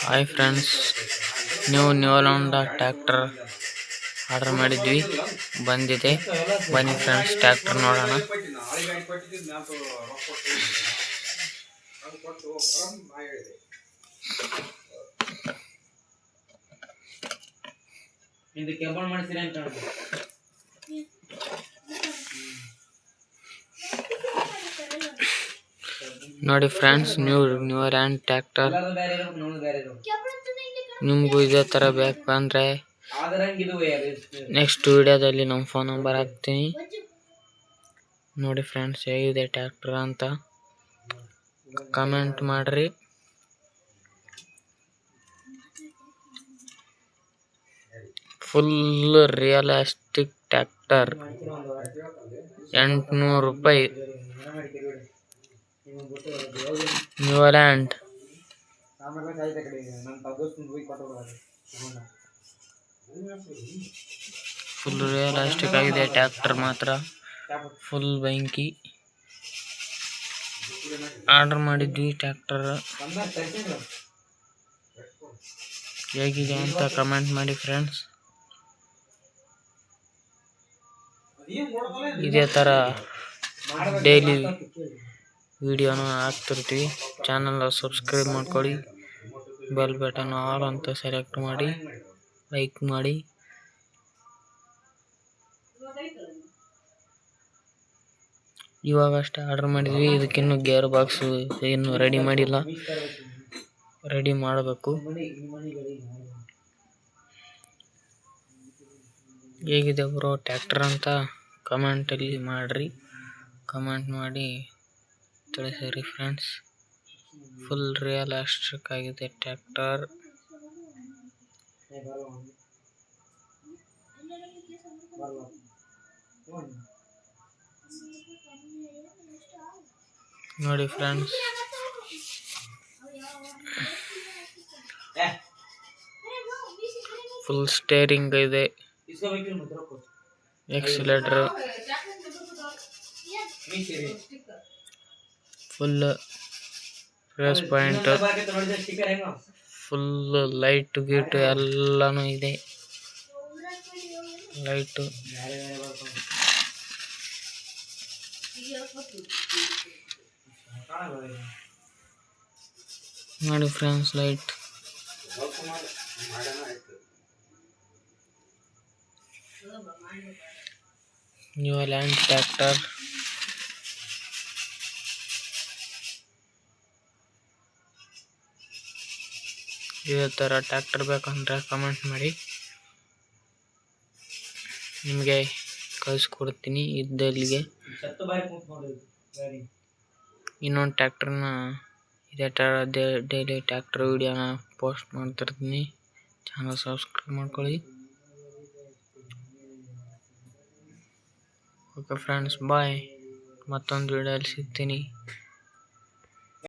Hi friends, Newland tractor order ಮಾಡಿದ್ವಿ, ಬಂದಿದೆ. ಬನ್ನಿ ಫ್ರೆಂಡ್ಸ್, ಟ್ರ್ಯಾಕ್ಟರ್ ನೋಡೋಣ. ನೋಡಿ ಫ್ರೆಂಡ್ಸ್, ನ್ಯೂಲ್ಯಾಂಡ್ ಟ್ರ್ಯಾಕ್ಟರ್. ನಿಮಗೂ ಇದೇ ಥರ ಬೇಕು ಅಂದರೆ ನೆಕ್ಸ್ಟ್ ವಿಡಿಯೋದಲ್ಲಿ ನಮ್ಮ ಫೋನ್ ನಂಬರ್ ಹಾಕ್ತೀನಿ. ನೋಡಿ ಫ್ರೆಂಡ್ಸ್, ಹೇಗಿದೆ ಟ್ರ್ಯಾಕ್ಟರ್ ಅಂತ ಕಮೆಂಟ್ ಮಾಡಿರಿ. ಫುಲ್ ರಿಯಲಿಸ್ಟಿಕ್ ಟ್ರ್ಯಾಕ್ಟರ್, 800 ರೂಪಾಯಿ. ನ್ಯೂಲ್ಯಾಂಡ್ ಫುಲ್ ರಿಯಲಿಸ್ಟಿಕ್ ಆಗಿದೆ ಟ್ರ್ಯಾಕ್ಟರ್, ಮಾತ್ರ ಫುಲ್ ಬೆಂಕಿ. ಆರ್ಡರ್ ಮಾಡಿದ್ವಿ ಟ್ರ್ಯಾಕ್ಟರ್. ಹೇಗಿದೆ ಅಂತ ಕಮೆಂಟ್ ಮಾಡಿ ಫ್ರೆಂಡ್ಸ್. ಇದೇ ಥರ ಡೈಲಿ ವಿಡಿಯೋನ ಹಾಕ್ತಿರ್ತೀವಿ. ಚಾನಲ್ ಸಬ್ಸ್ಕ್ರೈಬ್ ಮಾಡ್ಕೊಳ್ಳಿ, ಬೆಲ್ ಬಟನ್ ಆಲ್ ಅಂತ ಸೆಲೆಕ್ಟ್ ಮಾಡಿ, ಲೈಕ್ ಮಾಡಿ. ಇವಾಗಷ್ಟೇ ಆರ್ಡರ್ ಮಾಡಿದ್ವಿ, ಇದಕ್ಕಿನ್ನೂ ಗೇರ್ ಬಾಕ್ಸ್ ಇನ್ನು ರೆಡಿ ಮಾಡಿಲ್ಲ, ರೆಡಿ ಮಾಡಬೇಕು. ಹೇಗಿದೆ ಬ್ರೋ ಟ್ರ್ಯಾಕ್ಟರ್ ಅಂತ ಕಮೆಂಟಲ್ಲಿ ಮಾಡಿರಿ. ಕಮೆಂಟ್ ಮಾಡಿ ತಿಳಿಸಿರಿ ಫ್ರೆಂಡ್ಸ್. ಫುಲ್ ರಿಯಲಿಸ್ಟಿಕ್ ಆಗಿದೆ ಟ್ರ್ಯಾಕ್ಟರ್. ನೋಡಿ ಫ್ರೆಂಡ್ಸ್, ಫುಲ್ ಸ್ಟೇರಿಂಗ್ ಇದೆ, accelerator, full press point, full light ಗೀಟ್ ಎಲ್ಲಾನು ಇದೆ. ಲೈಟು ನೋಡಿ ಫ್ರೆಂಡ್ಸ್, ಲೈಟ್. Newland tractor. ಇದೇ ಥರ ಟ್ರ್ಯಾಕ್ಟರ್ ಬೇಕಂದ್ರೆ ಕಮೆಂಟ್ ಮಾಡಿ, ನಿಮಗೆ ಕಳಿಸ್ಕೊಡ್ತೀನಿ ಇದ್ದಲ್ಲಿಗೆ. ಇನ್ನೊಂದು ಟ್ರ್ಯಾಕ್ಟರ್ನ ಇದೇ ಥರ ಡೈಲಿ ಟ್ರ್ಯಾಕ್ಟರ್ ವಿಡಿಯೋನ ಪೋಸ್ಟ್ ಮಾಡ್ತಿರ್ತೀನಿ. ಚಾನಲ್ ಸಬ್ಸ್ಕ್ರೈಬ್ ಮಾಡ್ಕೊಳ್ಳಿ. ಓಕೆ ಫ್ರೆಂಡ್ಸ್, ಬಾಯ್. ಮತ್ತೊಂದು ವಿಡಿಯೋದಲ್ಲಿ ಸಿಗ್ತೀನಿ.